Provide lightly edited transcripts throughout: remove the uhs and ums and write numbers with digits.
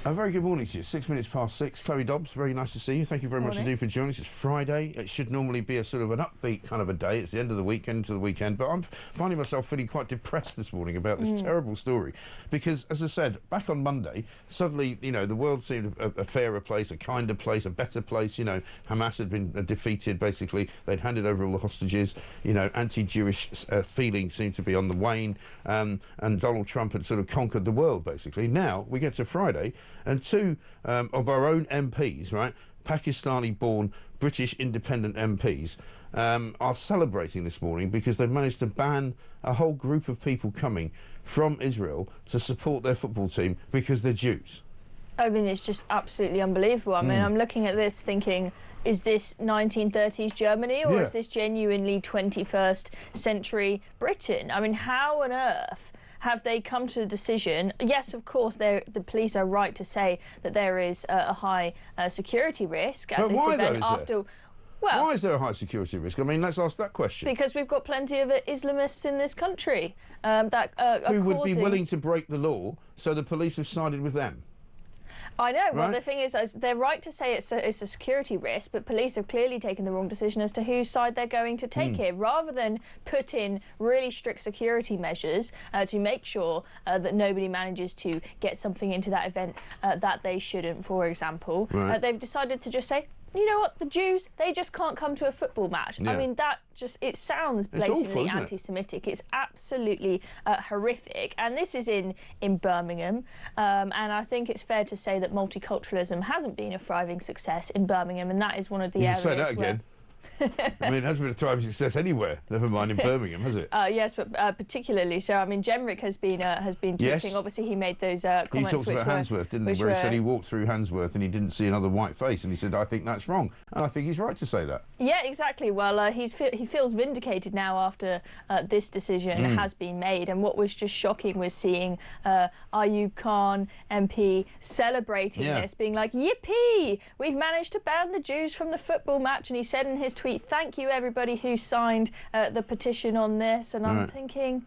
A very good morning to you. 6 minutes past 6. Chloe Dobbs, very nice to see you. Thank you very much indeed for joining us. It's Friday. It should normally be a sort of an upbeat kind of a day. It's the end of the week, into the weekend. But I'm finding myself feeling quite depressed this morning about this terrible story. Because, as I said, back on Monday, suddenly, you know, the world seemed a fairer place, a kinder place, a better place. You know, Hamas had been defeated, basically. They'd handed over all the hostages. You know, anti-Jewish feelings seemed to be on the wane. And Donald Trump had sort of conquered the world, basically. Now, we get to Friday, and two of our own MPs, right, Pakistani-born British independent MPs, are celebrating this morning because they've managed to ban a whole group of people coming from Israel to support their football team because they're Jews. I mean, it's just absolutely unbelievable. I mean, I'm looking at this thinking, is this 1930s Germany or is this genuinely 21st century Britain? I mean, how on earth have they come to the decision? Yes, of course, the police are right to say that there is a high security risk at this event after. Well, why is there a high security risk? I mean, let's ask that question. Because we've got plenty of Islamists in this country who would be willing to break the law, so the police have sided with them. I know. Right? Well, the thing is, they're right to say it's a security risk, but police have clearly taken the wrong decision as to whose side they're going to take here. Rather than put in really strict security measures to make sure that nobody manages to get something into that event that they shouldn't, for example, they've decided to just say, you know what, the Jews, they just can't come to a football match. I mean, that just, it sounds blatantly anti-Semitic. It's absolutely horrific. And this is in Birmingham. And I think it's fair to say that multiculturalism hasn't been a thriving success in Birmingham. And that is one of the areas say that again. I mean, it hasn't been a thriving success anywhere, never mind in Birmingham, has it? Yes, but particularly so. I mean, Jenrick has been tweeting. Yes. Obviously, he made those comments. He talks about Handsworth, didn't he? Where he said he walked through Handsworth and he didn't see another white face, and he said, "I think that's wrong," and I think he's right to say that. Yeah, exactly. Well, he feels vindicated now after this decision has been made. And what was just shocking was seeing Ayoub Khan MP celebrating this, being like, "Yippee! We've managed to ban the Jews from the football match." And he said in his tweet, "Thank you everybody who signed the petition on this." And I'm thinking,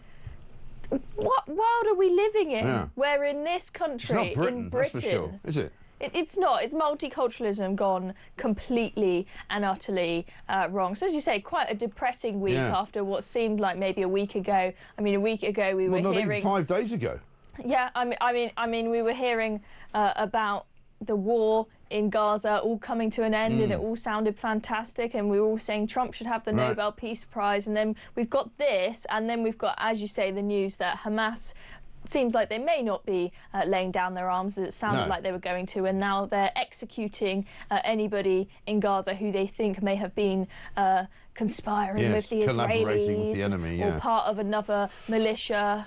what world are we living in where in this country, it's not Britain, in Britain, that's for sure, is it? It's not. It's multiculturalism gone completely and utterly wrong. So as you say, quite a depressing week after what seemed like maybe a week ago. I mean, a week ago we were hearing, even 5 days ago. Yeah, I mean, we were hearing about the war in Gaza all coming to an end, and it all sounded fantastic, and we were all saying Trump should have the Nobel Peace Prize, and then we've got this, and then we've got, as you say, the news that Hamas seems like they may not be laying down their arms, as it sounded like they were going to, and now they're executing anybody in Gaza who they think may have been conspiring with the Israelis, with the enemy, or part of another militia.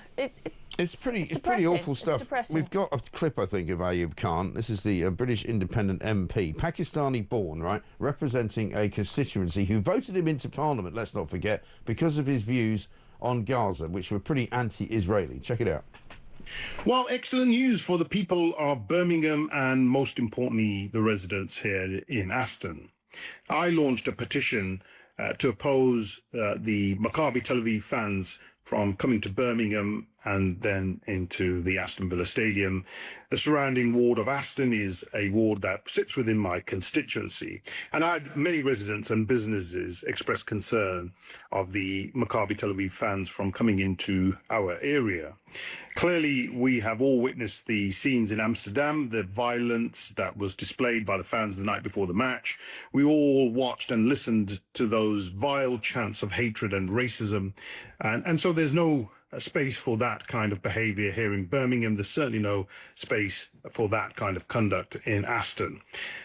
It's pretty awful stuff. We've got a clip, I think, of Ayoub Khan. This is the British independent MP, Pakistani-born, right, representing a constituency who voted him into Parliament, let's not forget, because of his views on Gaza, which were pretty anti-Israeli. Check it out. Well, excellent news for the people of Birmingham and, most importantly, the residents here in Aston. I launched a petition to oppose the Maccabi Tel Aviv fans from coming to Birmingham and then into the Aston Villa Stadium. The surrounding ward of Aston is a ward that sits within my constituency. And I had many residents and businesses express concern of the Maccabi Tel Aviv fans from coming into our area. Clearly, we have all witnessed the scenes in Amsterdam, the violence that was displayed by the fans the night before the match. We all watched and listened to those vile chants of hatred and racism. And so there's no space for that kind of behaviour here in Birmingham. There's certainly no space for that kind of conduct in Aston.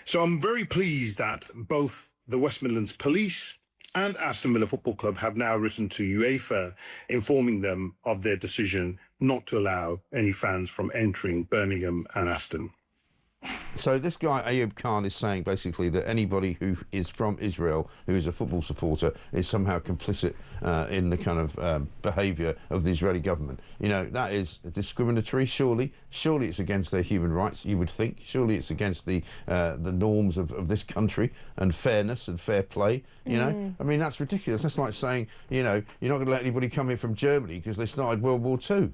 So I'm very pleased that both the West Midlands Police and Aston Villa Football Club have now written to UEFA informing them of their decision not to allow any fans from entering Birmingham and Aston. So this guy, Ayoub Khan, is saying basically that anybody who is from Israel, who is a football supporter, is somehow complicit in the kind of behaviour of the Israeli government. You know, that is discriminatory, surely. Surely it's against their human rights, you would think. Surely it's against the norms of this country and fairness and fair play, you know. I mean, that's ridiculous. That's like saying, you know, you're not going to let anybody come here from Germany because they started World War II.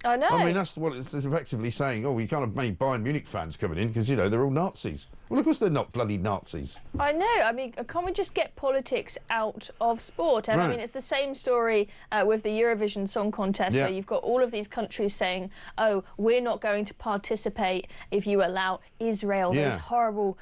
I know. I mean, that's what it's effectively saying. Oh, we can't have many Bayern Munich fans coming in because, you know, they're all Nazis. Well, of course they're not bloody Nazis. I know. I mean, can't we just get politics out of sport? And I mean, it's the same story with the Eurovision Song Contest, where you've got all of these countries saying, oh, we're not going to participate if you allow Israel, those horrible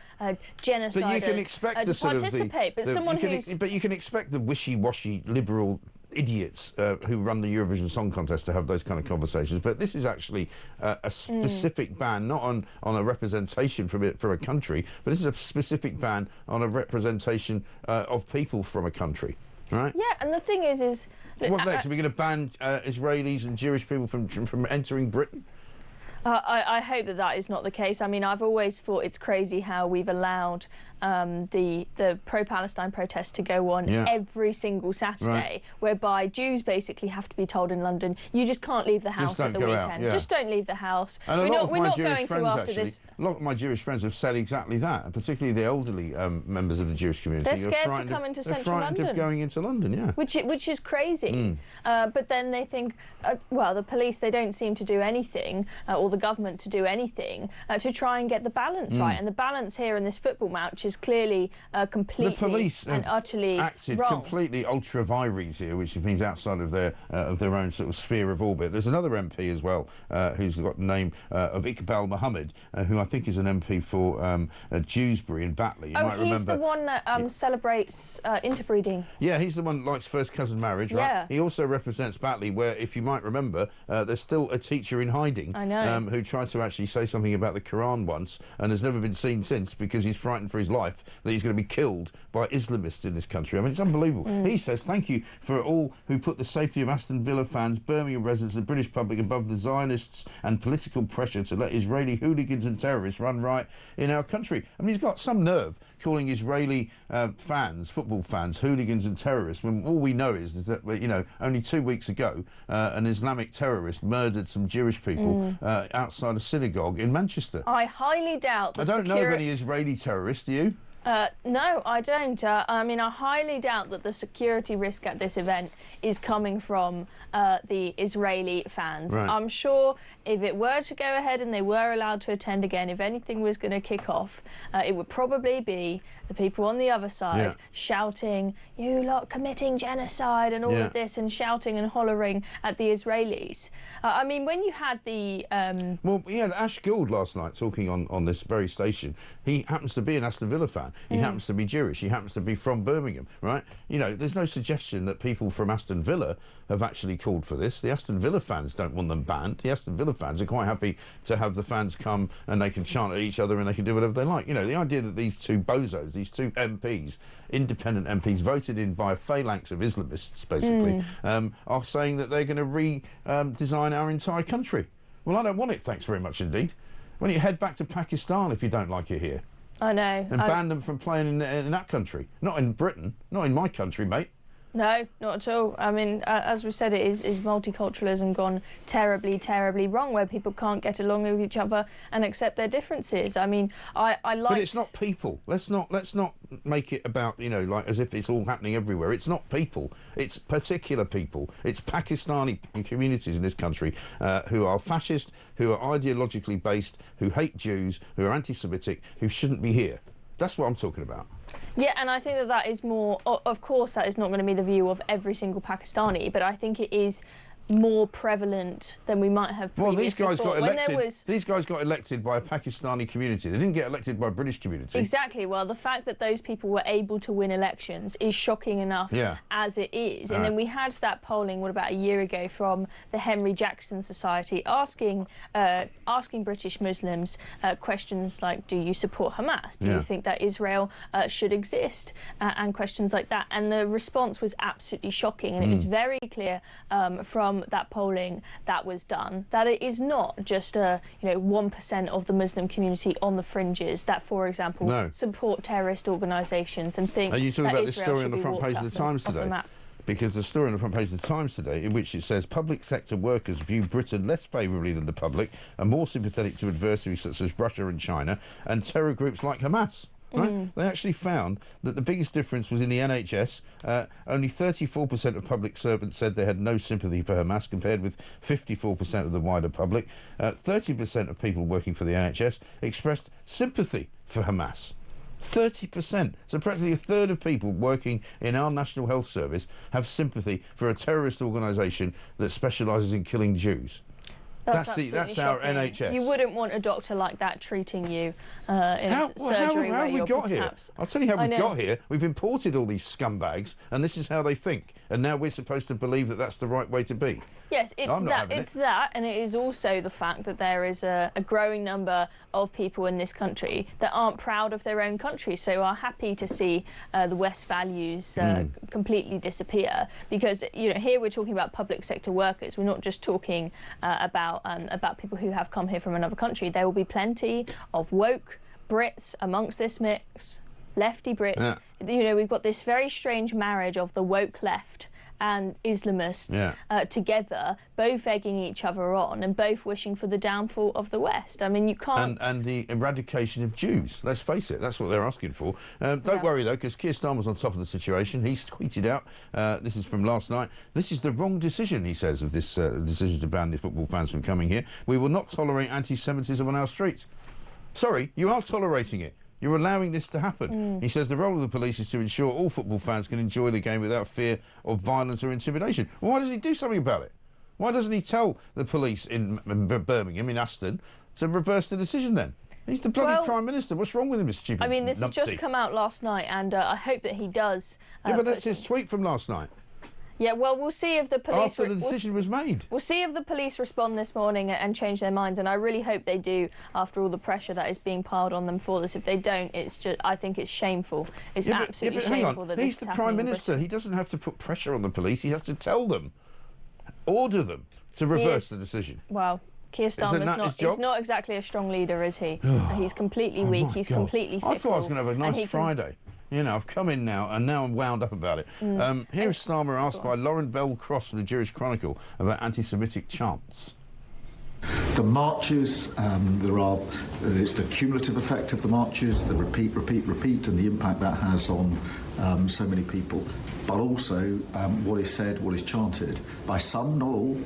genociders, but you can expect the sort participate. But you can expect the wishy-washy liberal idiots who run the Eurovision Song Contest to have those kind of conversations. But this is actually a specific ban, not on a representation from a country, but this is a specific ban on a representation of people from a country, right? Yeah, and the thing is... What next? Are we going to ban Israelis and Jewish people from entering Britain? I hope that is not the case. I mean, I've always thought it's crazy how we've allowed the pro-Palestine protests to go on every single Saturday, whereby Jews basically have to be told in London, you just can't leave the house at the weekend. Just don't leave the house. And we're not going to after this. A lot of my Jewish friends have said exactly that, particularly the elderly members of the Jewish community. They're scared to come into central London. They're frightened of going into London, Which is crazy. But then they think, well, the police, they don't seem to do anything, or the government to do anything, to try and get the balance right. And the balance here in this football match is clearly completely and utterly acted wrong. Completely ultra vires here, which means outside of their own sort of sphere of orbit. There's another MP as well who's got the name of Iqbal Mohammed, who I think is an MP for Dewsbury in Batley. You might he's remember. The one that celebrates interbreeding. Yeah, he's the one that likes first cousin marriage, right? Yeah. He also represents Batley, where, if you might remember, there's still a teacher in hiding who tried to actually say something about the Quran once and has never been seen since because he's frightened for his life that he's going to be killed by Islamists in this country. I mean, it's unbelievable. He says, thank you for all who put the safety of Aston Villa fans, Birmingham residents, the British public above the Zionists and political pressure to let Israeli hooligans and terrorists run riot in our country. I mean, he's got some nerve calling Israeli fans, football fans, hooligans and terrorists, when all we know is that, you know, only 2 weeks ago, an Islamic terrorist murdered some Jewish people outside a synagogue in Manchester. I highly doubt I don't know of any Israeli terrorists, do you? No, I don't. I mean, I highly doubt that the security risk at this event is coming from the Israeli fans. Right. I'm sure if it were to go ahead and they were allowed to attend again, if anything was going to kick off, it would probably be the people on the other side shouting, you lot committing genocide and all of this, and shouting and hollering at the Israelis. I mean, when you had the... Well, we had Ash Gould last night talking on this very station. He happens to be an Aston Villa fan. He happens to be Jewish. He happens to be from Birmingham, right? You know, there's no suggestion that people from Aston Villa have actually called for this. The Aston Villa fans don't want them banned. The Aston Villa fans are quite happy to have the fans come and they can chant at each other and they can do whatever they like. You know, the idea that these two bozos, these two MPs, independent MPs, voted in by a phalanx of Islamists, basically, are saying that they're going to redesign our entire country. Well, I don't want it, thanks very much indeed. Why don't you head back to Pakistan if you don't like it here? I know. And ban them from playing in that country. Not in Britain. Not in my country, mate. No, not at all. I mean, as we said, it is multiculturalism gone terribly, terribly wrong, where people can't get along with each other and accept their differences. I mean, I like... But it's not people. Let's not make it about, you know, like as if it's all happening everywhere. It's not people. It's particular people. It's Pakistani communities in this country who are fascist, who are ideologically based, who hate Jews, who are anti-Semitic, who shouldn't be here. That's what I'm talking about. Yeah, and I think that is more... Of course, that is not going to be the view of every single Pakistani, but I think it is more prevalent than we might have previously. Well, these guys got elected. These guys got elected by a Pakistani community. They didn't get elected by a British community. Exactly. Well, the fact that those people were able to win elections is shocking enough as it is. And then we had that polling, what, about a year ago, from the Henry Jackson Society asking British Muslims questions like, do you support Hamas? Do you think that Israel should exist? And questions like that. And the response was absolutely shocking. And it was very clear from that polling that was done that it is not just 1% of the Muslim community on the fringes that, for example, support terrorist organisations and think. Are you talking that about this Israel story on the front page of the Times today? Because the story on the front page of the Times today, in which it says public sector workers view Britain less favourably than the public, are more sympathetic to adversaries such as Russia and China, and terror groups like Hamas. right? They actually found that the biggest difference was in the NHS. Only 34% of public servants said they had no sympathy for Hamas, compared with 54% of the wider public. 30% of people working for the NHS expressed sympathy for Hamas. 30%. So practically a third of people working in our National Health Service have sympathy for a terrorist organisation that specialises in killing Jews. That's our NHS. You wouldn't want a doctor like that treating you in surgery. How have we got here? I'll tell you how we've got here. We've imported all these scumbags, and this is how they think. And now we're supposed to believe that that's the right way to be. Yes, it's that, and it is also the fact that there is a growing number of people in this country that aren't proud of their own country, so are happy to see the West values completely disappear. Because here we're talking about public sector workers. We're not just talking about people who have come here from another country. There will be plenty of woke Brits amongst this mix, lefty Brits. Yeah. We've got this very strange marriage of the woke left and Islamists together, both egging each other on and both wishing for the downfall of the West. I mean, you can't... And the eradication of Jews, let's face it, that's what they're asking for. Don't worry, though, because Keir Starmer's on top of the situation. He's tweeted out, this is from last night, this is the wrong decision, he says, of this decision to ban the football fans from coming here. We will not tolerate anti-Semitism on our streets. Sorry, you are tolerating it. You're allowing this to happen. He says the role of the police is to ensure all football fans can enjoy the game without fear of violence or intimidation. Well, why doesn't he do something about it? Why doesn't he tell the police in Birmingham, in Aston, to reverse the decision then? He's the bloody Prime Minister. What's wrong with him, this stupid I mean, this numpty? has just come out last night, and I hope that he does... yeah, but that's his tweet from last night. Yeah, well, we'll see if the police... After the decision was made. We'll see if the police respond this morning and change their minds, and I really hope they do, after all the pressure that is being piled on them for this. If they don't, I think it's shameful. It's absolutely shameful that this is happening. He's the Prime Minister. He doesn't have to put pressure on the police. He has to tell them, order them to reverse the decision. Well, Keir Starmer's not exactly a strong leader, is he? He's completely weak. He's completely fickle. I thought I was going to have a nice Friday. I've come in now, and now I'm wound up about it. Here's Starmer asked by Lauren Bell Cross from the Jewish Chronicle about anti-Semitic chants. The marches, it's the cumulative effect of the marches, the repeat, and the impact that has on so many people. But also what is said, what is chanted by some, not all,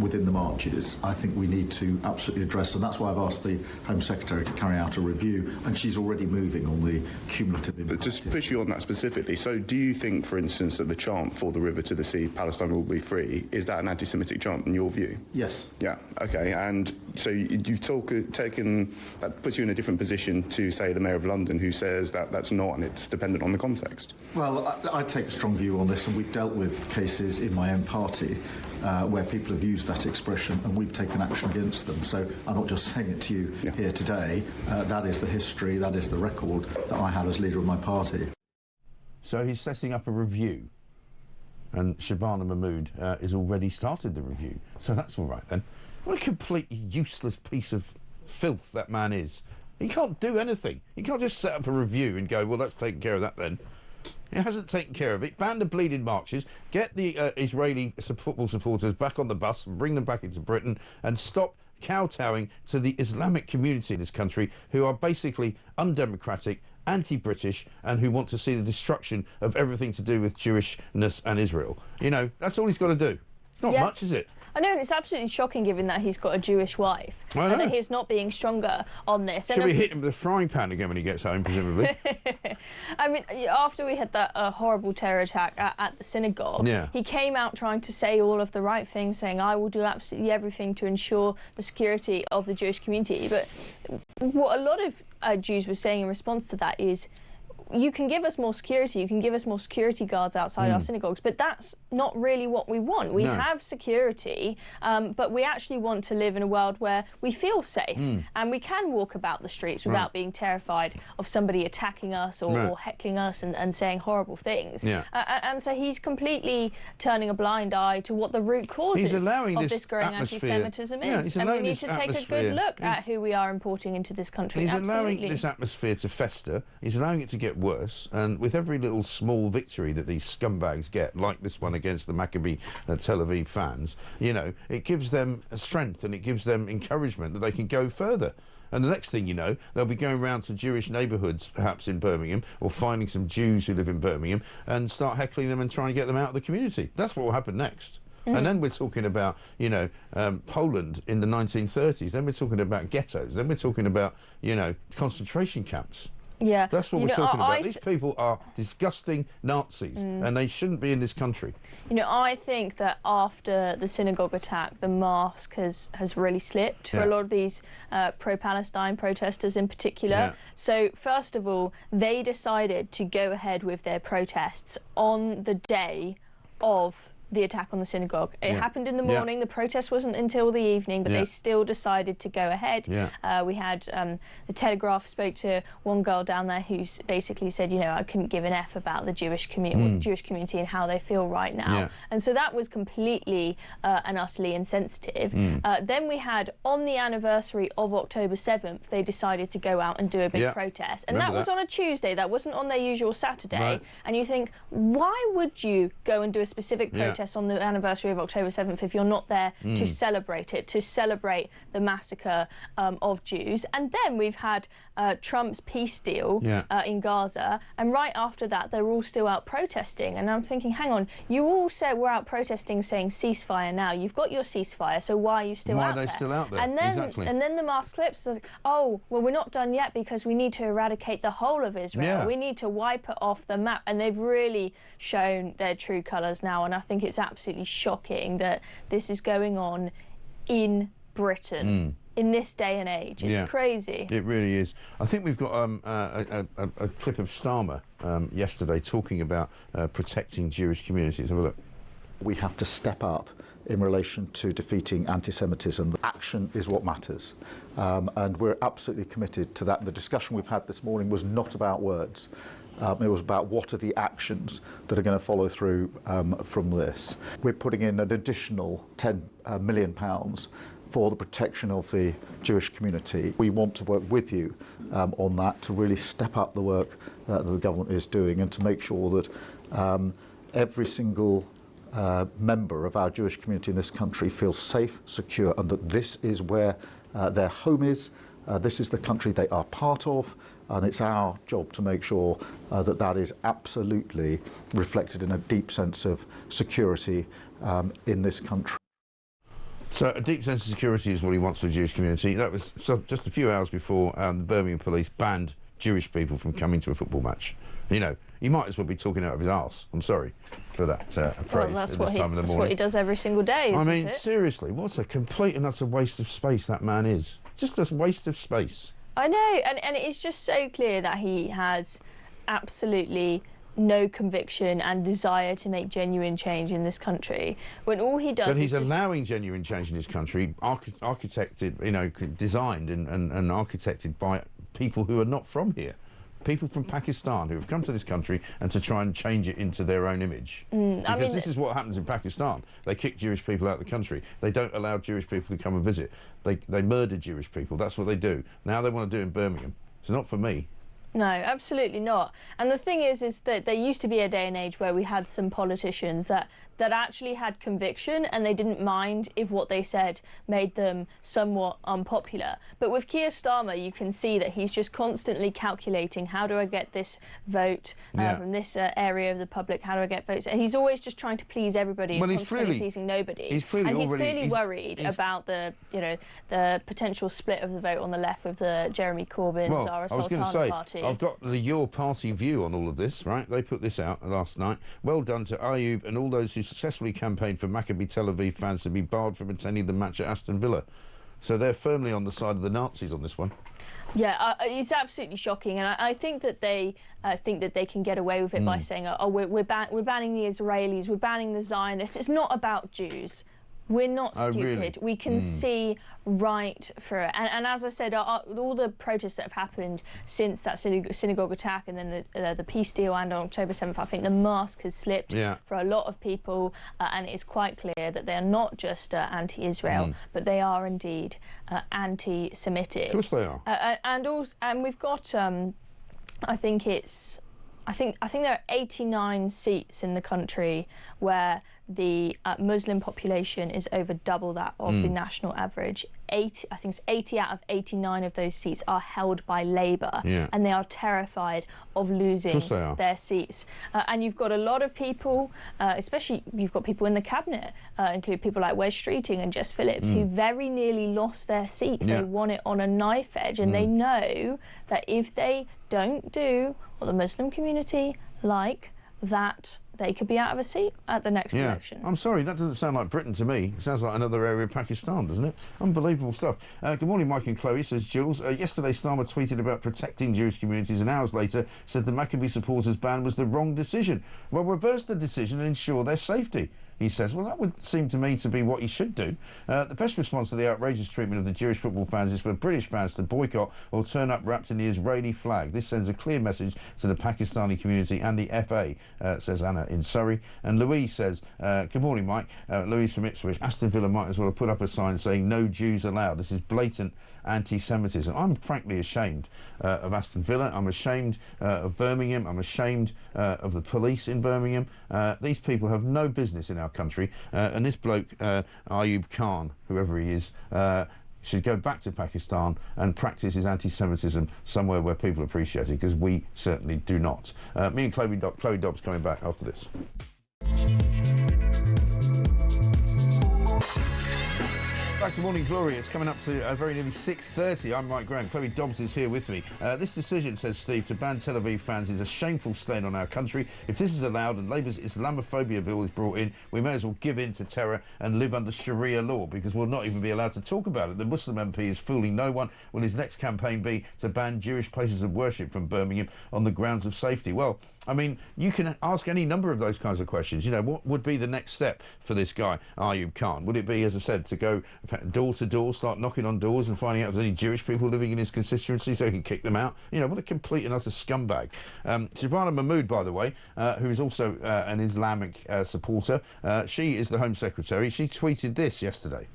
within the marches, I think we need to absolutely address, and that's why I've asked the Home Secretary to carry out a review, and she's already moving on the cumulative impact. But just to push you on that specifically, so do you think, for instance, that the chant for the river to the sea, Palestine will be free, is that an anti-Semitic chant in your view? Yes. Yeah, OK, and so you've taken, that puts you in a different position to, say, the Mayor of London, who says that that's not, and it's dependent on the context. Well, I take a strong view on this, and we've dealt with cases in my own party where people have used that expression, and we've taken action against them. So I'm not just saying it to you here today. That is the history, that is the record that I have as leader of my party. So he's setting up a review, and Shabana Mahmood has already started the review. So that's all right then. What a completely useless piece of filth that man is. He can't do anything. He can't just set up a review and go, well, that's taken care of that then. It hasn't taken care of it. Ban the bleeding marches, get the Israeli football supporters back on the bus and bring them back into Britain, and stop kowtowing to the Islamic community in this country, who are basically undemocratic, anti-British, and who want to see the destruction of everything to do with Jewishness and Israel. That's all he's got to do. It's not much, is it? I know, and it's absolutely shocking given that he's got a Jewish wife and that he's not being stronger on this. Should we hit him with a frying pan again when he gets home, presumably? I mean, after we had that horrible terror attack at the synagogue, he came out trying to say all of the right things, saying, I will do absolutely everything to ensure the security of the Jewish community. But what a lot of Jews were saying in response to that is, you can give us more security, you can give us more security guards outside our synagogues, but that's not really what we want. We have security, but we actually want to live in a world where we feel safe and we can walk about the streets without being terrified of somebody attacking us or heckling us and saying horrible things. And so he's completely turning a blind eye to what the root causes of this growing anti-Semitism is. And we need to take a good look at who we are importing into this country. He's allowing this atmosphere to fester. He's allowing it to get worse. And with every little small victory that these scumbags get, like this one against the Maccabi Tel Aviv fans, you know, it gives them strength and it gives them encouragement that they can go further. And the next thing you know, they'll be going around to Jewish neighbourhoods, perhaps in Birmingham, or finding some Jews who live in Birmingham and start heckling them and trying to get them out of the community. That's what will happen next. And then we're talking about, you know, Poland in the 1930s. Then we're talking about ghettos. Then we're talking about, you know, concentration camps. Yeah. That's what we're talking about. These people are disgusting Nazis, and they shouldn't be in this country. You know, I think that after the synagogue attack, the mask has really slipped for a lot of these pro-Palestine protesters in particular. Yeah. So, first of all, they decided to go ahead with their protests on the day of the attack on the synagogue. It happened in the morning. The protest wasn't until the evening, but they still decided to go ahead. We had the Telegraph spoke to one girl down there who basically said, you know, I couldn't give an F about the Jewish community and how they feel right now. And so that was completely and utterly insensitive. Then we had, on the anniversary of October 7th, they decided to go out and do a big protest. And that was on a Tuesday. That wasn't on their usual Saturday. And you think, why would you go and do a specific protest on the anniversary of October 7th if you're not there to celebrate it, to celebrate the massacre of Jews? And then we've had Trump's peace deal in Gaza, and right after that they're all still out protesting. And I'm thinking, hang on, you all said we're out protesting saying ceasefire now. You've got your ceasefire, so why are you still out there? Why are they still out there? And then, and then the mask slips. Like, oh, well, we're not done yet because we need to eradicate the whole of Israel. We need to wipe it off the map. And they've really shown their true colours now, and I think it's absolutely shocking that this is going on in Britain in this day and age. It's crazy. It really is. I think we've got a clip of Starmer yesterday talking about protecting Jewish communities. Have a look. We have to step up in relation to defeating anti-Semitism. Action is what matters, and we're absolutely committed to that. The discussion we've had this morning was not about words. It was about what are the actions that are going to follow through from this. We're putting in an additional £10 million for the protection of the Jewish community. We want to work with you on that to really step up the work that the government is doing and to make sure that every single member of our Jewish community in this country feels safe, secure, and that this is where their home is. This is the country they are part of, and it's our job to make sure that that is absolutely reflected in a deep sense of security in this country. So a deep sense of security is what he wants for the Jewish community. That was just a few hours before the Birmingham police banned Jewish people from coming to a football match. You know, he might as well be talking out of his arse. I'm sorry for that phrase well, at that's this what time of the morning. That's what he does every single day, isn't I mean, it? seriously, what a complete and utter waste of space that man is. Just a waste of space. I know, and it's just so clear that he has absolutely no conviction and desire to make genuine change in this country, when all he does but he's is allowing genuine change in this country, architected, you know, designed and architected by people who are not from here. People from Pakistan who have come to this country and to try and change it into their own image. Because this is what happens in Pakistan. They kick Jewish people out of the country. They don't allow Jewish people to come and visit. They murder Jewish people. That's what they do. Now they want to do it in Birmingham. It's not for me. No, absolutely not. And the thing is that there used to be a day and age where we had some politicians that actually had conviction, and they didn't mind if what they said made them somewhat unpopular. But with Keir Starmer, you can see that he's just constantly calculating, how do I get this vote from this area of the public? How do I get votes? And he's always just trying to please everybody, well, and constantly pleasing nobody. He's clearly worried about the potential split of the vote on the left with the Jeremy Corbyn, Zara Sultana party. I've got the Your Party view on all of this, right? They put this out last night. Well done to Ayoub and all those who successfully campaigned for Maccabi Tel Aviv fans to be barred from attending the match at Aston Villa. So they're firmly on the side of the Nazis on this one. Yeah, it's absolutely shocking, and I think that they can get away with it by saying, "Oh, we're banning the Israelis, we're banning the Zionists." It's not about Jews. We're not stupid. Really? We can see right through it. And as I said, all the protests that have happened since that synagogue attack and then the peace deal and on October 7th, I think the mask has slipped for a lot of people, and it is quite clear that they are not just anti-Israel, but they are indeed anti-Semitic. Of course they are. And we've got, I think it's I think there are 89 seats in the country where the Muslim population is over double that of the national average. I think it's 80 out of 89 of those seats are held by Labour, and they are terrified of losing their seats. And you've got a lot of people, especially you've got people in the cabinet, include people like Wes Streeting and Jess Phillips, who very nearly lost their seats. They won it on a knife edge, and they know that if they don't do what the Muslim community like, that they could be out of a seat at the next election. I'm sorry, that doesn't sound like Britain to me. It sounds like another area of Pakistan, doesn't it? Unbelievable stuff. Good morning, Mike and Chloe, says Jules. Yesterday, Starmer tweeted about protecting Jewish communities and hours later said the Maccabi supporters ban was the wrong decision. Well, reverse the decision and ensure their safety, he says. Well, that would seem to me to be what he should do. The best response to the outrageous treatment of the Jewish football fans is for British fans to boycott or turn up wrapped in the Israeli flag. This sends a clear message to the Pakistani community and the FA, says Anna in Surrey. And Louise says, good morning, Mike. Louise from Ipswich. Aston Villa might as well have put up a sign saying no Jews allowed. This is blatant anti-Semitism. I'm frankly ashamed of Aston Villa. I'm ashamed of Birmingham. I'm ashamed of the police in Birmingham. These people have no business in our country, and this bloke, Ayoub Khan, whoever he is, should go back to Pakistan and practice his anti-Semitism somewhere where people appreciate it, because we certainly do not. Me and Chloe Dobbs coming back after this. Back to Morning Glory. It's coming up to very nearly 6:30. I'm Mike Graham. Chloe Dobbs is here with me. This decision, says Steve, to ban Tel Aviv fans is a shameful stain on our country. If this is allowed and Labour's Islamophobia bill is brought in, we may as well give in to terror and live under Sharia law, because we'll not even be allowed to talk about it. The Muslim MP is fooling no one. Will his next campaign be to ban Jewish places of worship from Birmingham on the grounds of safety? Well, I mean, you can ask any number of those kinds of questions. You know, what would be the next step for this guy, Ayoub Khan? Would it be, as I said, to go door to door, start knocking on doors and finding out if there's any Jewish people living in his constituency so he can kick them out? You know, what a complete and utter scumbag. Shabana Mahmood, by the way, who is also an Islamic supporter, she is the Home Secretary. She tweeted this yesterday.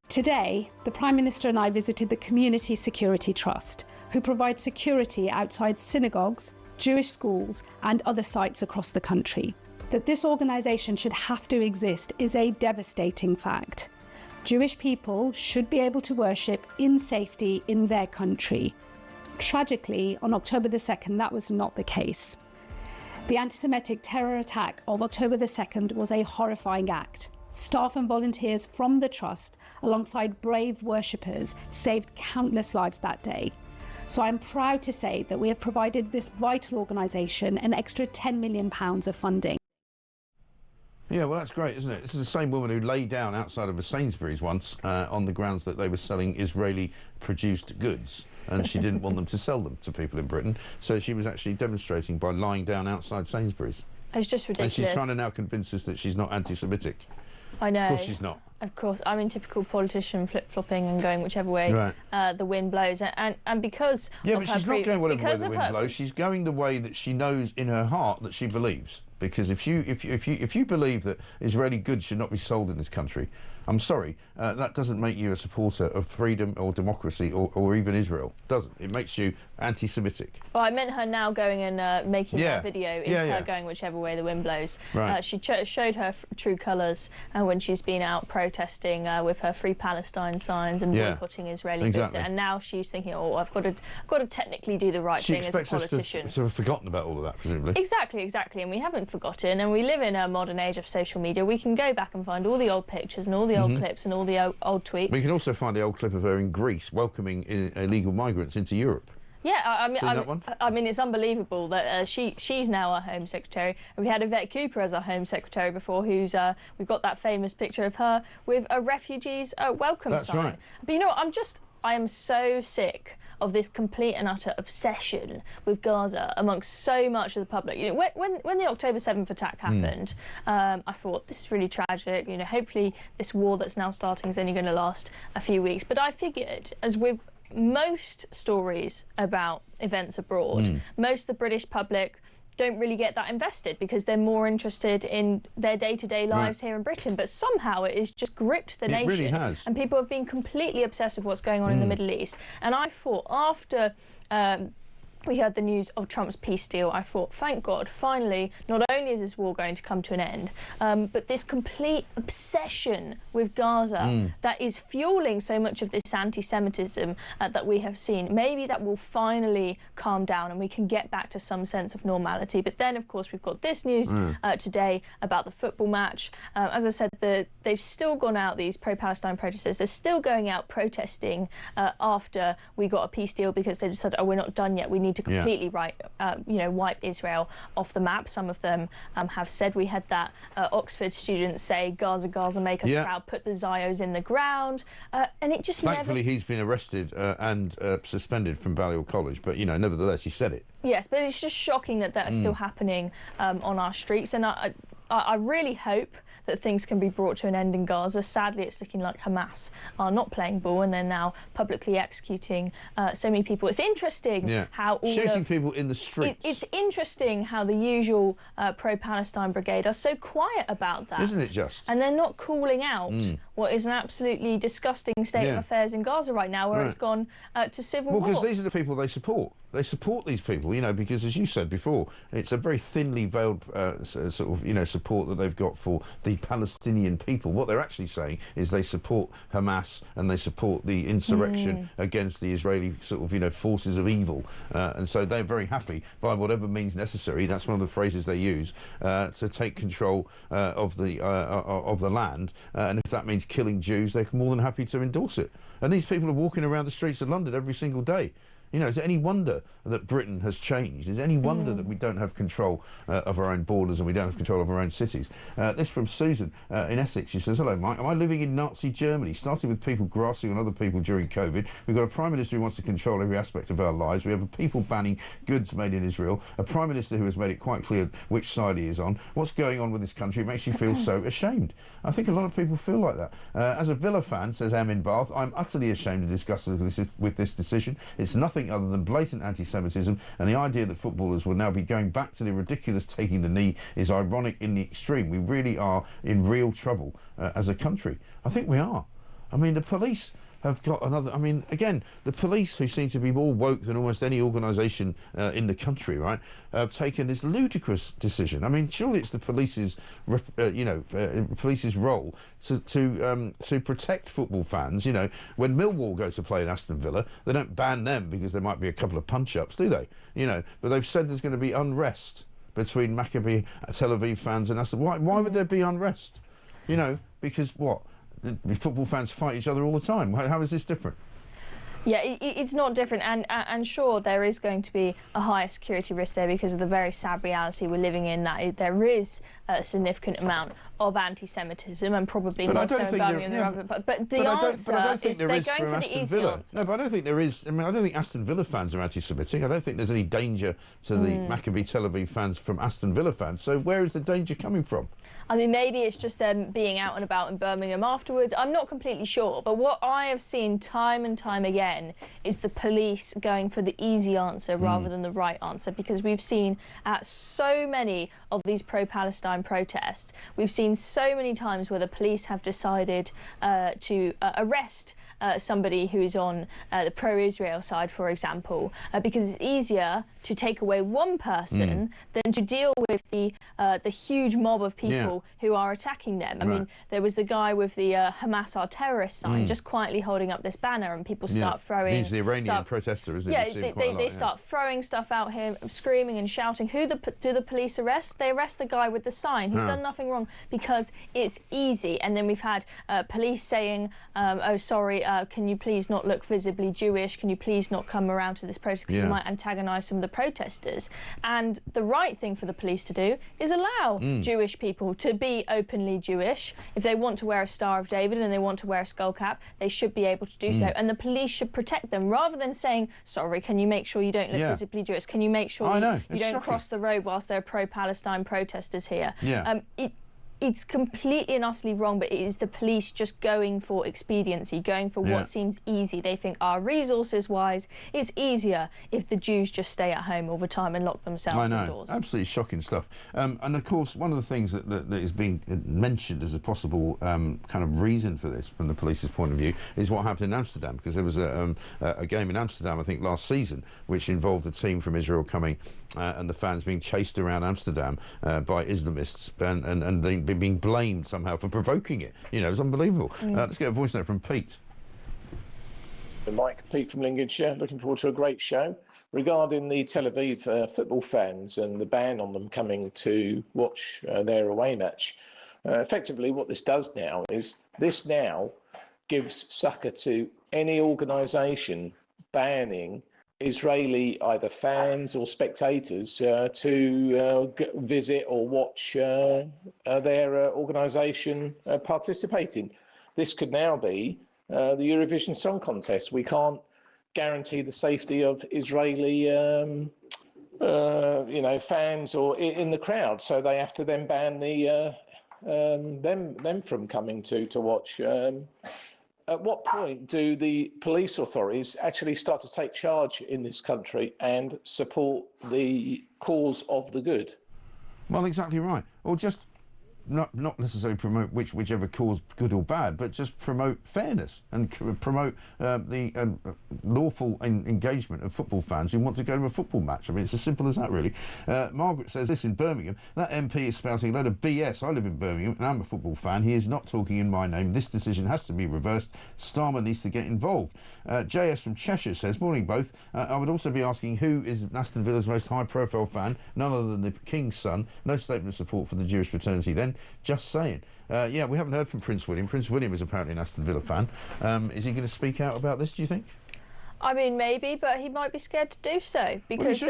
Today, the Prime Minister and I visited the Community Security Trust, who provide security outside synagogues, Jewish schools and other sites across the country. That this organisation should have to exist is a devastating fact. Jewish people should be able to worship in safety in their country. Tragically, on October the 2nd, that was not the case. The anti-Semitic terror attack of October the 2nd was a horrifying act. Staff and volunteers from the Trust, alongside brave worshippers, saved countless lives that day. So I'm proud to say that we have provided this vital organisation an extra £10 million of funding. Yeah, well, that's great, isn't it? This is the same woman who lay down outside of a Sainsbury's once on the grounds that they were selling Israeli-produced goods, and she didn't want them to sell them to people in Britain, so she was actually demonstrating by lying down outside Sainsbury's. It's just ridiculous. And she's trying to now convince us that she's not anti-Semitic. I know. Of course she's not. Of course. I mean, typical politician flip-flopping and going whichever way the wind blows. And because yeah, but she's not going whatever way the wind blows. She's going the way that she knows in her heart that she believes. Because if you believe that Israeli goods should not be sold in this country, I'm sorry, that doesn't make you a supporter of freedom or democracy or even Israel. Doesn't. It makes you anti-Semitic. Well, I meant her now going and making that video is her going whichever way the wind blows. Right. She showed her true colours when she's been out protesting with her Free Palestine signs and boycotting Israeli goods. And now she's thinking, oh, I've got to technically do the right thing as a politician. She expects us to have forgotten about all of that, presumably. Exactly. And we haven't forgotten. And we live in a modern age of social media. We can go back and find all the old pictures and all the old clips and all the old tweets. We can also find the old clip of her in Greece welcoming illegal migrants into Europe. Yeah, I mean, it's unbelievable that she's now our Home Secretary. And we had Yvette Cooper as our Home Secretary before, who's we've got that famous picture of her with a refugees welcome sign. That's right. But you know what, I am so sick of this complete and utter obsession with Gaza amongst so much of the public. You know, when the October 7th attack happened, I thought, this is really tragic. You know, hopefully this war that's now starting is only going to last a few weeks. But I figured, as with most stories about events abroad, most of the British public don't really get that invested because they're more interested in their day-to-day lives here in Britain. But somehow it has just gripped the nation. It really has. And people have been completely obsessed with what's going on in the Middle East. And I thought after we heard the news of Trump's peace deal, I thought, thank God, finally, not only is this war going to come to an end, but this complete obsession with Gaza that is fueling so much of this anti-Semitism that we have seen, maybe that will finally calm down and we can get back to some sense of normality. But then, of course, we've got this news today about the football match. As I said, they've still gone out, these pro-Palestine protesters, they're still going out protesting after we got a peace deal, because they just said, oh, we're not done yet, we need to completely wipe Israel off the map. Some of them have said, we had that Oxford student say, Gaza, Gaza, make us proud, put the Zios in the ground, and it just Thankfully, he's been arrested and suspended from Balliol College, but, you know, nevertheless, he said it. Yes, but it's just shocking that that's still happening on our streets, and I really hope that things can be brought to an end in Gaza. Sadly, it's looking like Hamas are not playing ball, and they're now publicly executing so many people. It's interesting how shooting people in the streets. It's interesting how the usual pro-Palestine brigade are so quiet about that, isn't it? Just, and they're not calling out what is an absolutely disgusting state of affairs in Gaza right now, where it's gone to civil war. Well, because these are the people they support. They support these people, you know, because, as you said before, it's a very thinly veiled sort of, you know, support that they've got for the Palestinian people. What they're actually saying is they support Hamas and they support the insurrection against the Israeli sort of, you know, forces of evil. And so they're very happy, by whatever means necessary, that's one of the phrases they use, to take control of the land. And if that means killing Jews, they're more than happy to endorse it. And these people are walking around the streets of London every single day. You know, is it any wonder that Britain has changed? Is it any wonder that we don't have control of our own borders and we don't have control of our own cities? This from Susan in Essex. She says, hello, Mike. Am I living in Nazi Germany? Starting with people grassing on other people during COVID. We've got a Prime Minister who wants to control every aspect of our lives. We have a people banning goods made in Israel. A Prime Minister who has made it quite clear which side he is on. What's going on with this country? It makes you feel so ashamed. I think a lot of people feel like that. As a Villa fan, says Em in Bath, I'm utterly ashamed to discuss with this decision. It's nothing other than blatant anti-Semitism, and the idea that footballers will now be going back to the ridiculous taking the knee is ironic in the extreme. We really are in real trouble as a country. I think we are. I mean, the police have got another... I mean, again, the police, who seem to be more woke than almost any organisation in the country, right, have taken this ludicrous decision. I mean, surely it's the police's, police's role to protect football fans. You know, when Millwall goes to play in Aston Villa, they don't ban them because there might be a couple of punch-ups, do they? You know, but they've said there's going to be unrest between Maccabi Tel Aviv fans and Aston. Why would there be unrest? You know, because what? The football fans fight each other all the time. How is this different? Yeah, it's not different, and sure, there is going to be a higher security risk there because of the very sad reality we're living in, that there is a significant amount of anti-Semitism, and probably not so in Birmingham than other. But the answer is they're going for the easy answer. No, but I don't think there is. I mean, I don't think Aston Villa fans are anti-Semitic. I don't think there's any danger to the Maccabi Tel Aviv fans from Aston Villa fans. So where is the danger coming from? I mean, maybe it's just them being out and about in Birmingham afterwards. I'm not completely sure. But what I have seen time and time again is the police going for the easy answer rather than the right answer, because we've seen at so many of these pro-Palestine protests, we've seen so many times where the police have decided to arrest somebody who is on the pro-Israel side, for example, because it's easier to take away one person than to deal with the huge mob of people who are attacking them. I mean, there was the guy with the Hamas are terrorists sign just quietly holding up this banner, and people start throwing... He's the Iranian protester, isn't he? Yeah, they start throwing stuff at him, screaming and shouting. Who do the police arrest? They arrest the guy with the sign who's done nothing wrong, because it's easy. And then we've had police saying, oh, sorry, can you please not look visibly Jewish? Can you please not come around to this protest because you might antagonise some of the protesters? And the right thing for the police to do is allow Jewish people to be openly Jewish. If they want to wear a Star of David and they want to wear a skull cap, they should be able to do so. And the police should protect them, rather than saying, sorry, can you make sure you don't look visibly Jewish? Can you make sure you don't cross the road whilst there are pro-Palestine protesters here? it's completely and utterly wrong, but it is the police just going for expediency, going for what seems easy. They think, resources-wise, it's easier if the Jews just stay at home all the time and lock themselves indoors. Absolutely shocking stuff. And of course, one of the things that is being mentioned as a possible kind of reason for this, from the police's point of view, is what happened in Amsterdam, because there was a game in Amsterdam, I think, last season, which involved a team from Israel coming and the fans being chased around Amsterdam by Islamists and being blamed somehow for provoking it. You know, it was unbelievable. Let's get a voice note from Pete. Pete from Lincolnshire, looking forward to a great show. Regarding the Tel Aviv football fans and the ban on them coming to watch their away match, effectively what this does now is this now gives succor to any organisation banning Israeli either fans or spectators to visit or watch their organisation participating. This could now be the Eurovision Song Contest. We can't guarantee the safety of Israeli fans or in the crowd, so they have to then ban them from coming to watch. At what point do the police authorities actually start to take charge in this country and support the cause of the good? Well, exactly right. Or just not necessarily promote whichever cause, good or bad, but just promote fairness and promote the lawful engagement of football fans who want to go to a football match. I mean, it's as simple as that, really. Margaret says this in Birmingham. That MP is spouting a load of BS. I live in Birmingham and I'm a football fan. He is not talking in my name. This decision has to be reversed. Starmer needs to get involved. JS from Cheshire says, morning both. I would also be asking who is Aston Villa's most high-profile fan? None other than the King's son. No statement of support for the Jewish fraternity then. Just saying. Yeah, we haven't heard from Prince William. Prince William is apparently an Aston Villa fan. Is he going to speak out about this, do you think? I mean, maybe, but he might be scared to do so because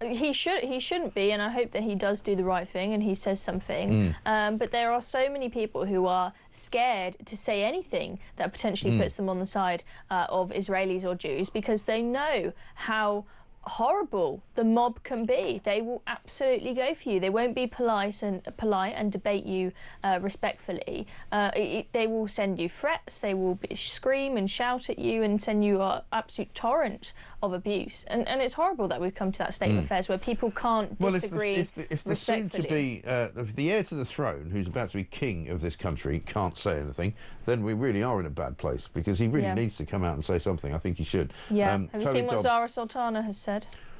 he shouldn't be, and I hope that he does do the right thing and he says something. But there are so many people who are scared to say anything that potentially puts them on the side of Israelis or Jews because they know how horrible the mob can be. They will absolutely go for you. They won't be polite and debate you respectfully. They will send you threats. They will scream and shout at you and send you an absolute torrent of abuse. And it's horrible that we've come to that state of affairs where people can't disagree respectfully. If the soon to be if the heir to the throne, who's about to be king of this country, can't say anything, then we really are in a bad place because he really needs to come out and say something. I think he should. Yeah. Have you seen what Zara Sultana has said?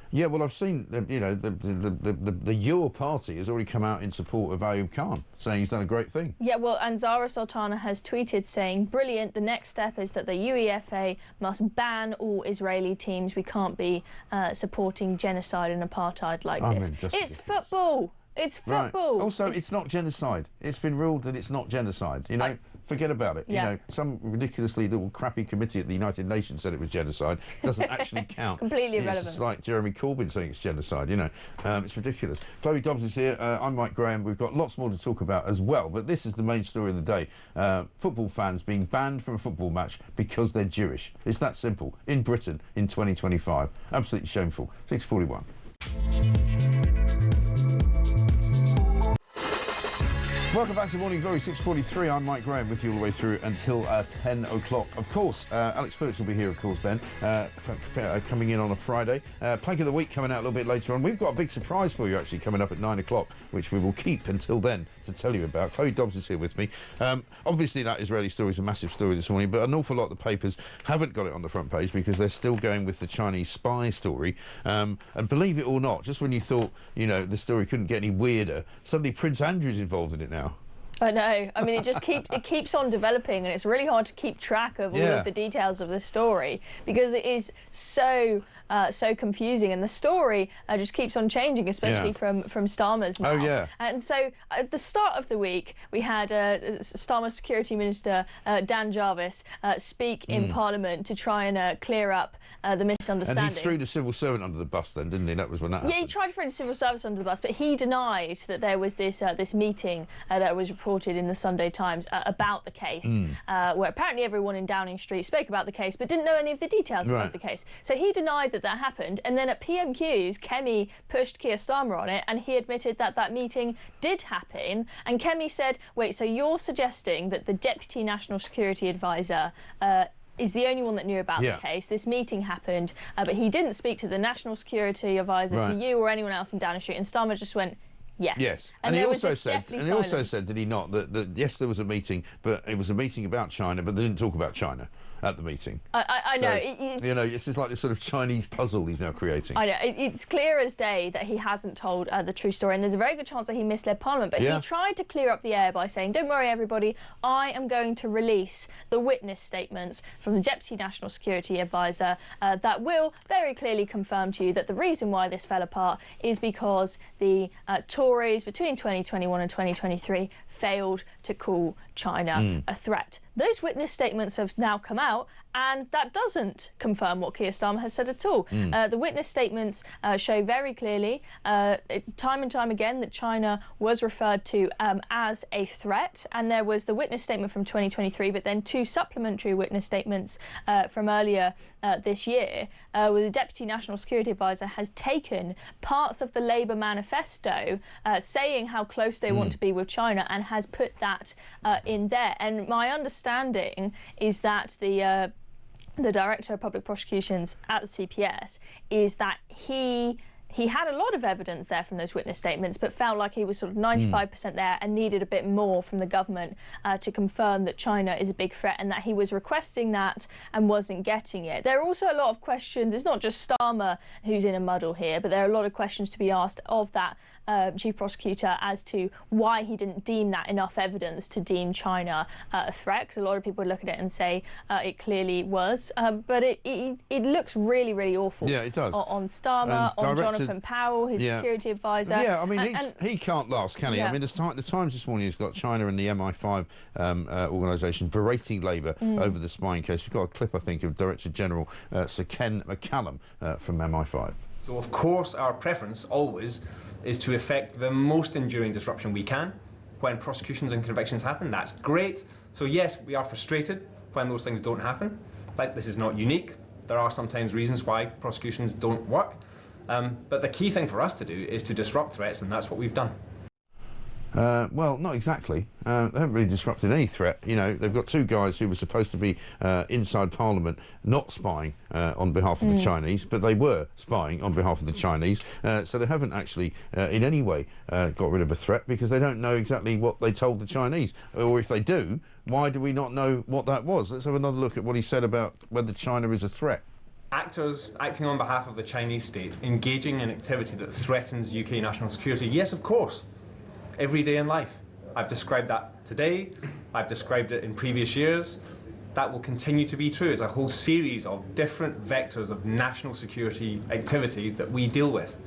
Yeah, well, I've seen, you know, the Your party has already come out in support of Ayoub Khan, saying he's done a great thing. Yeah, well, and Zara Sultana has tweeted saying, brilliant, the next step is that the UEFA must ban all Israeli teams. We can't be supporting genocide and apartheid like this. It's football. It's football. Right. Also, it's not genocide. It's been ruled that it's not genocide, you know. Forget about it. Yeah. You know, some ridiculously little crappy committee at the United Nations said it was genocide. Doesn't actually count. Completely irrelevant. It's like Jeremy Corbyn saying it's genocide, you know. It's ridiculous. Chloe Dobbs is here. I'm Mike Graham. We've got lots more to talk about as well, but this is the main story of the day. Football fans being banned from a football match because they're Jewish. It's that simple. In Britain in 2025. Absolutely shameful. 6:41. Welcome back to Morning Glory, 6:43. I'm Mike Graham with you all the way through until 10 o'clock. Of course, Alex Phillips will be here, of course, then, coming in on a Friday. Plank of the Week coming out a little bit later on. We've got a big surprise for you, actually, coming up at 9 o'clock, which we will keep until then to tell you about. Chloe Dobbs is here with me. Obviously, that Israeli story is a massive story this morning, but an awful lot of the papers haven't got it on the front page because they're still going with the Chinese spy story. And believe it or not, just when you thought, you know, the story couldn't get any weirder, suddenly Prince Andrew's involved in it now. I know. I mean, it keeps on developing, and it's really hard to keep track of all of the details of this story because it is so confusing, and the story just keeps on changing, especially from Starmer's now. Oh yeah. And so at the start of the week, we had Starmer's Security Minister Dan Jarvis speak in Parliament to try and clear up the misunderstanding. And he threw the civil servant under the bus then, didn't he? That was when that happened. Yeah, he tried to throw the civil service under the bus, but he denied that there was this meeting that was reported reported in the Sunday Times about the case, where apparently everyone in Downing Street spoke about the case but didn't know any of the details of the case. So he denied that that happened, and then at PMQs, Kemi pushed Keir Starmer on it, and he admitted that that meeting did happen. And Kemi said, wait, so you're suggesting that the Deputy National Security Advisor is the only one that knew about the case. This meeting happened, but he didn't speak to the National Security Advisor, to you or anyone else in Downing Street. And Starmer just went, yes. Yes. And he also said, did he not, that yes, there was a meeting, but it was a meeting about China, but they didn't talk about China at the meeting. I know. You know, it's just like this sort of Chinese puzzle he's now creating. I know. It's clear as day that he hasn't told the true story, and there's a very good chance that he misled Parliament. But he tried to clear up the air by saying, don't worry, everybody, I am going to release the witness statements from the Deputy National Security Advisor that will very clearly confirm to you that the reason why this fell apart is because the Tories between 2021 and 2023 failed to call China a threat. Those witness statements have now come out, and that doesn't confirm what Keir Starmer has said at all. The witness statements show very clearly, time and time again, that China was referred to as a threat, and there was the witness statement from 2023, but then two supplementary witness statements from earlier this year, where the Deputy National Security Advisor has taken parts of the Labour manifesto saying how close they want to be with China, and has put that in there. And my understanding is that the Director of Public Prosecutions at the CPS is that he had a lot of evidence there from those witness statements, but felt like he was sort of 95% there and needed a bit more from the government to confirm that China is a big threat, and that he was requesting that and wasn't getting it. There are also a lot of questions. It's not just Starmer who's in a muddle here, but there are a lot of questions to be asked of that Chief Prosecutor as to why he didn't deem that enough evidence to deem China a threat, because a lot of people would look at it and say it clearly was, but it looks really, really awful. Yeah, it does. On Starmer, on Jonathan Powell, his security advisor. Yeah, I mean, he can't last, can he? I mean, the Times this morning has got China and the MI5 organisation berating Labour over the spying case. We've got a clip, I think, of Director General Sir Ken McCallum from MI5. So, of course, our preference always is to effect the most enduring disruption we can when prosecutions and convictions happen. That's great. So, yes, we are frustrated when those things don't happen. Like, this is not unique. There are sometimes reasons why prosecutions don't work. But the key thing for us to do is to disrupt threats, and that's what we've done. Well, not exactly. They haven't really disrupted any threat. You know, they've got two guys who were supposed to be inside Parliament, not spying on behalf of the Chinese, but they were spying on behalf of the Chinese. So they haven't actually in any way got rid of a threat, because they don't know exactly what they told the Chinese. Or if they do, why do we not know what that was? Let's have another look at what he said about whether China is a threat. Actors acting on behalf of the Chinese state, engaging in activity that threatens UK national security, yes, of course. Every day in life. I've described that today, I've described it in previous years. That will continue to be true. It's a whole series of different vectors of national security activity that we deal with.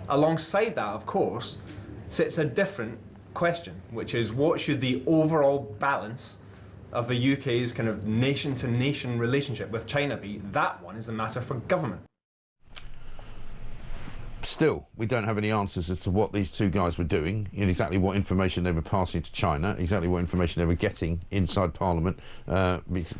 Alongside that, of course, sits a different question, which is what should the overall balance of the UK's kind of nation-to-nation relationship with China be? That one is a matter for government. Still, we don't have any answers as to what these two guys were doing, and exactly what information they were passing to China, exactly what information they were getting inside Parliament,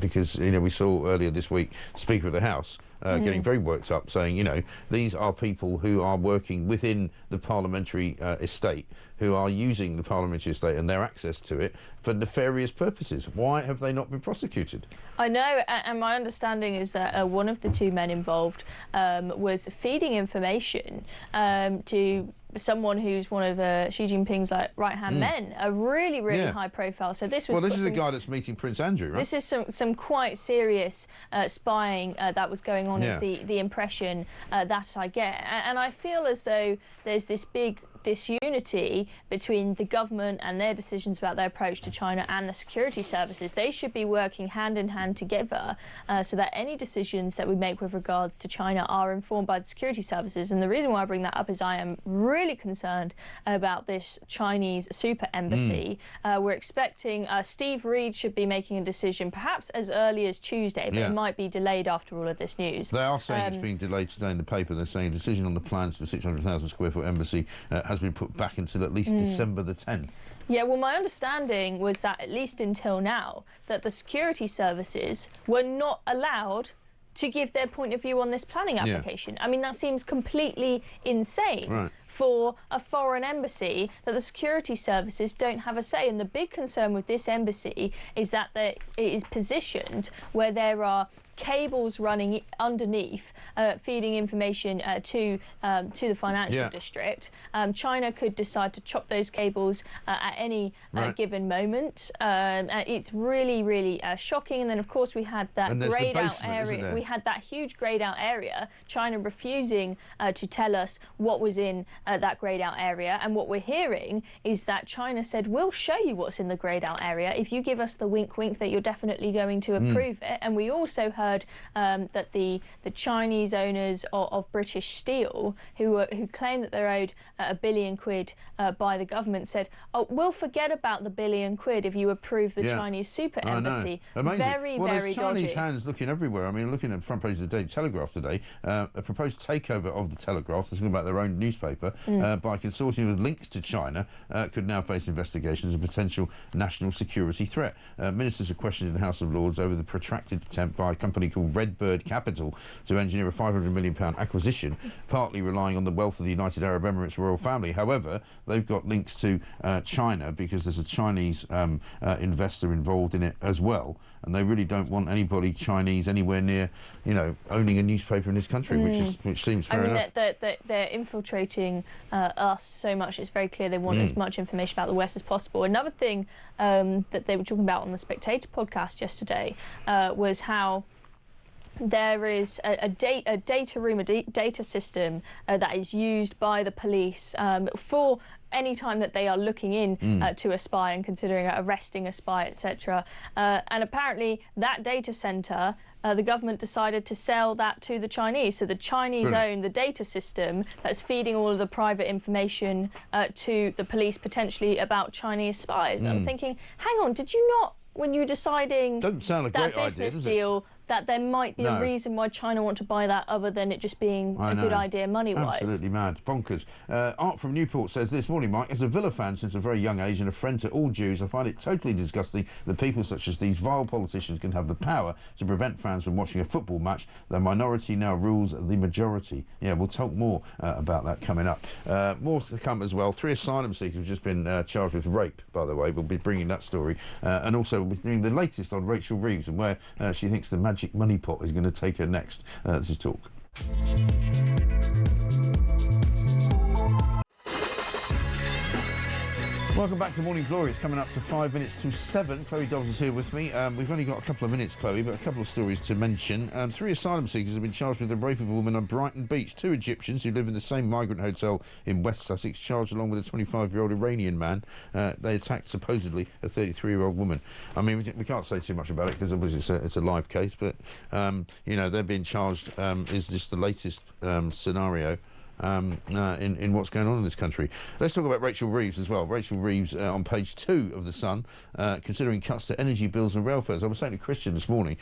because, you know, we saw earlier this week Speaker of the House getting very worked up, saying, you know, these are people who are working within the parliamentary estate, who are using the parliamentary estate and their access to it for nefarious purposes. Why have they not been prosecuted? I know, and my understanding is that one of the two men involved was feeding information to someone who's one of Xi Jinping's right-hand men, a really, really high profile. So this was... Well, this is a guy that's meeting Prince Andrew, right? This is some quite serious spying that was going on, is the impression that I get. And I feel as though there's this big disunity between the government and their decisions about their approach to China and the security services. They should be working hand in hand together so that any decisions that we make with regards to China are informed by the security services. And the reason why I bring that up is I am really concerned about this Chinese super embassy. We're expecting Steve Reed should be making a decision perhaps as early as Tuesday, but it might be delayed after all of this news. They are saying it's being delayed today in the paper. They're saying decision on the plans for the 600,000 square foot embassy has been put back until at least December the 10th. Yeah, well, my understanding was that, at least until now, that the security services were not allowed to give their point of view on this planning application. I mean, that seems completely insane for a foreign embassy, that the security services don't have a say. And the big concern with this embassy is that it is positioned where there are cables running underneath, feeding information to the financial district. China could decide to chop those cables at any given moment. It's really, really shocking. And then, of course, we had that greyed out area. We had that huge greyed out area. China refusing to tell us what was in that greyed out area. And what we're hearing is that China said, we'll show you what's in the greyed out area if you give us the wink wink that you're definitely going to approve it. And we also heard that the Chinese owners of British Steel, who claim that they're owed £1 billion by the government, said, "Oh, we'll forget about the £1 billion if you approve the Chinese super embassy." Amazing. Very, well, very there's Chinese dodgy. hands looking everywhere. I mean, looking at the front page of the Daily Telegraph today, a proposed takeover of the Telegraph, talking about their own newspaper, by a consortium with links to China, could now face investigations as a potential national security threat. Ministers are questioned in the House of Lords over the protracted attempt by a company called Redbird Capital to engineer a £500 million acquisition, partly relying on the wealth of the United Arab Emirates royal family. However, they've got links to China because there's a Chinese investor involved in it as well, and they really don't want anybody Chinese anywhere near, owning a newspaper in this country, which seems fair enough. They're infiltrating us so much. It's very clear they want as much information about the West as possible. Another thing that they were talking about on the Spectator podcast yesterday was how there is a data room, a data system that is used by the police for any time that they are looking in to a spy and considering arresting a spy, etc. And apparently that data centre, the government decided to sell that to the Chinese. So the Chinese own the data system that's feeding all of the private information to the police, potentially about Chinese spies. I'm thinking, hang on, did you not, when you were deciding Doesn't sound a great that business idea, deal, that there might be a reason why China want to buy that other than it just being a good idea money-wise? Absolutely mad. Bonkers. Art from Newport says this: morning, Mike. As a Villa fan since a very young age and a friend to all Jews, I find it totally disgusting that people such as these vile politicians can have the power to prevent fans from watching a football match. The minority now rules the majority. Yeah, we'll talk more about that coming up. More to come as well. 3 asylum seekers have just been charged with rape, by the way. We'll be bringing that story. And also we'll be doing the latest on Rachel Reeves and where she thinks the magic money pot is going to take her next. This is Talk. Welcome back to Morning Glory. It's coming up to 5 minutes to 7. Chloe Dobbs is here with me. We've only got a couple of minutes, Chloe, but a couple of stories to mention. 3 asylum seekers have been charged with the rape of a woman on Brighton Beach. 2 Egyptians who live in the same migrant hotel in West Sussex, charged along with a 25-year-old Iranian man. They attacked, supposedly, a 33-year-old woman. I mean, we can't say too much about it because obviously it's a live case, but, they're being charged is just the latest scenario in what's going on in this country. Let's talk about Rachel Reeves as well. Rachel Reeves on page 2 of The Sun, considering cuts to energy bills and rail fares. I was saying to Christian this morning,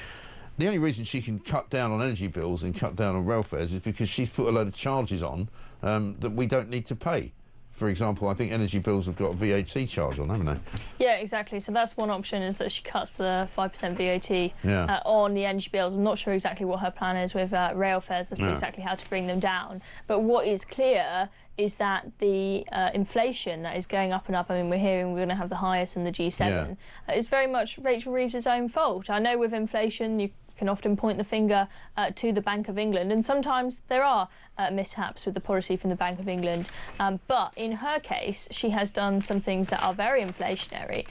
the only reason she can cut down on energy bills and cut down on rail fares is because she's put a load of charges on that we don't need to pay. For example, I think energy bills have got a VAT charge on, haven't they? Yeah, exactly. So that's one option, is that she cuts the 5% VAT on the energy bills. I'm not sure exactly what her plan is with rail fares as to exactly how to bring them down. But what is clear is that the inflation that is going up and up, I mean, we're hearing we're going to have the highest in the G7, is very much Rachel Reeves' own fault. I know with inflation, you can often point the finger to the Bank of England, and sometimes there are mishaps with the policy from the Bank of England. But in her case, she has done some things that are very inflationary.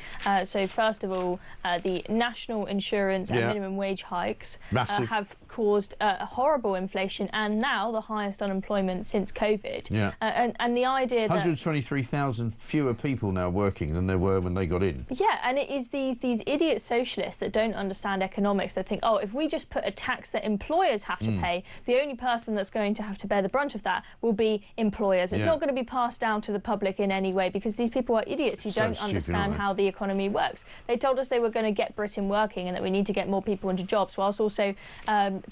So first of all, the national insurance and minimum wage hikes have caused horrible inflation, and now the highest unemployment since COVID. And the idea that 123,000 fewer people now working than there were when they got in. Yeah, and it is these idiot socialists that don't understand economics that think, oh, if we just put a tax that employers have to pay, the only person that's going to have to bear the brunt of that will be employers. It's not going to be passed down to the public in any way, because these people are idiots who don't understand how the economy works. They told us they were going to get Britain working and that we need to get more people into jobs, whilst also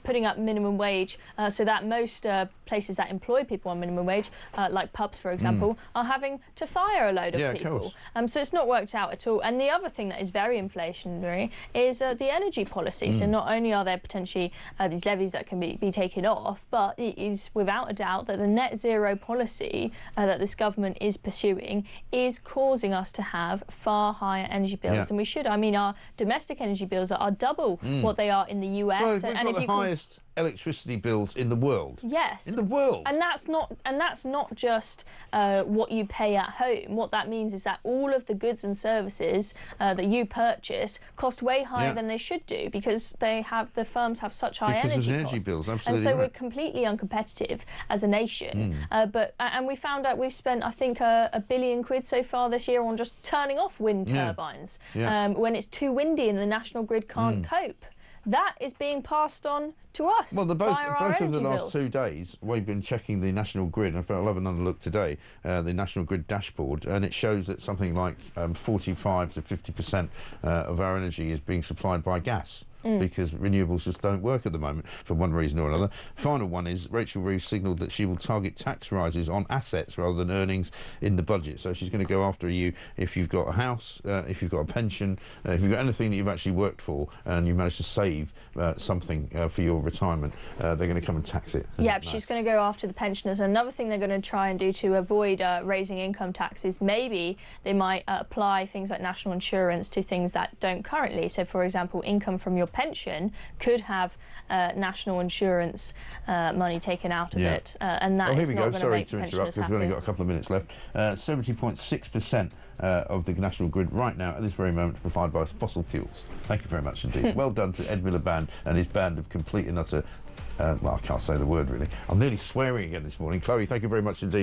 putting up minimum wage so that most places that employ people on minimum wage, like pubs, for example, are having to fire a load of people. So it's not worked out at all. And the other thing that is very inflationary is the energy policy. So not only are there potentially these levies that can be taken off, but it is without a doubt that the net zero policy that this government is pursuing is causing us to have far higher energy bills than we should. I mean, our domestic energy bills are double what they are in the US. Well, we've got the highest electricity bills in the world. Yes. In the world. And that's not just what you pay at home. What that means is that all of the goods and services that you purchase cost way higher than they should do, because the firms have such high energy costs. Bills, absolutely. And so we're completely uncompetitive as a nation. And we found out we've spent, I think, £1 billion so far this year on just turning off wind turbines when it's too windy and the national grid can't cope. That is being passed on to us. Well, both of the last bills. 2 days, we've been checking the national grid. And I'll have another look today, the national grid dashboard, and it shows that something like 45 to 50% of our energy is being supplied by gas. Because renewables just don't work at the moment for one reason or another. Final one is Rachel Reeves signalled that she will target tax rises on assets rather than earnings in the budget. So she's going to go after you if you've got a house, if you've got a pension, if you've got anything that you've actually worked for and you managed to save something for your retirement, they're going to come and tax it. Yeah, she's going to go after the pensioners. Another thing they're going to try and do to avoid raising income taxes, maybe they might apply things like national insurance to things that don't currently. So, for example, income from your pension could have national insurance money taken out of it, and that is not going to make pensioners happy. Sorry to interrupt, we've only got a couple of minutes left. 70.6% of the national grid right now at this very moment supplied by fossil fuels. Thank you very much indeed. Well done to Ed Miliband and his band of complete and utter well, I can't say the word really. I'm nearly swearing again this morning. Chloe, thank you very much indeed